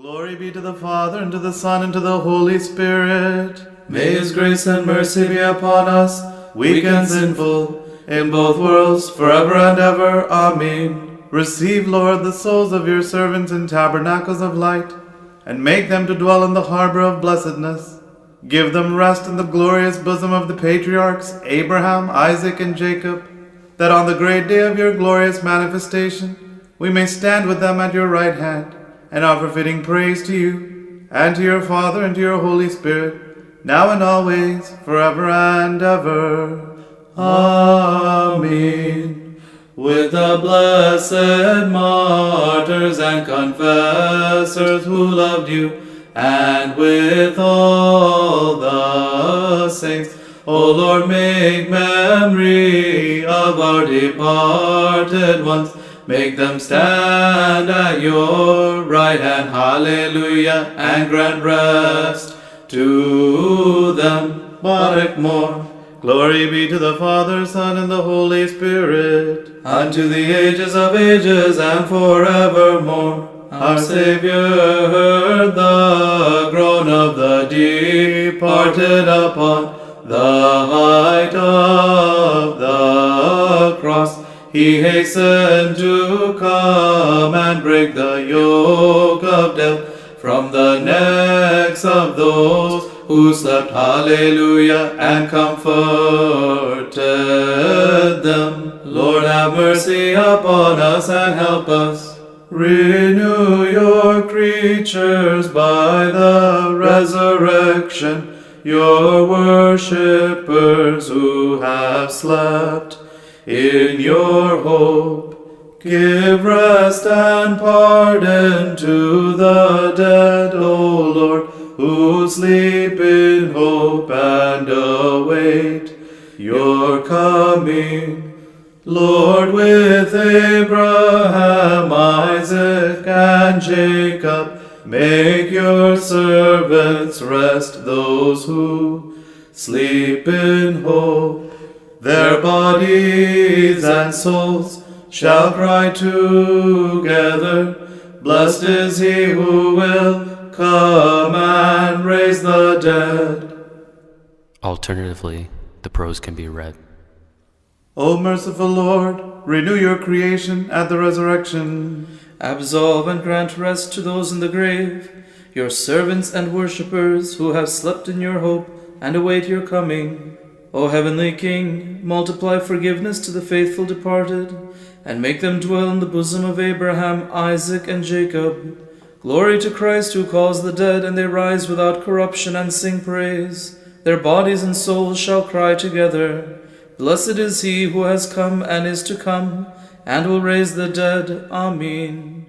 Glory be to the Father, and to the Son, and to the Holy Spirit. May His grace and mercy be upon us, weak and sinful, in both worlds, forever and ever. Amen. Receive, Lord, the souls of your servants in tabernacles of light, and make them to dwell in the harbor of blessedness. Give them rest in the glorious bosom of the patriarchs Abraham, Isaac, and Jacob, that on the great day of your glorious manifestation we may stand with them at your right hand, and offer fitting praise to you, and to your Father, and to your Holy Spirit, now and always, forever and ever. Amen. With the blessed martyrs and confessors who loved you, and with all the saints, O Lord, make memory of our departed ones. Make them stand at your right hand, hallelujah, and grant rest to them. Barak more. Glory be to the Father, Son, and the Holy Spirit, unto the ages of ages and forevermore. Our Savior heard the groan of the departed upon the height of the cross. He hastened to come and break the yoke of death from the necks of those who slept, hallelujah, and comforted them. Lord, have mercy upon us and help us. Renew your creatures by the resurrection, your worshippers who have slept in your hope. Give rest and pardon to the dead, O Lord, who sleep in hope and await your coming. Lord, with Abraham, Isaac, and Jacob, make your servants rest, those who sleep in hope. Their bodies and souls shall cry together, blessed is he who will come and raise the dead. Alternatively, the prose can be read. O merciful Lord, renew your creation at the resurrection. Absolve and grant rest to those in the grave, your servants and worshippers who have slept in your hope and await your coming. O heavenly King, multiply forgiveness to the faithful departed, and make them dwell in the bosom of Abraham, Isaac, and Jacob. Glory to Christ, who calls the dead, and they rise without corruption and sing praise. Their bodies and souls shall cry together. Blessed is he who has come and is to come, and will raise the dead. Amen.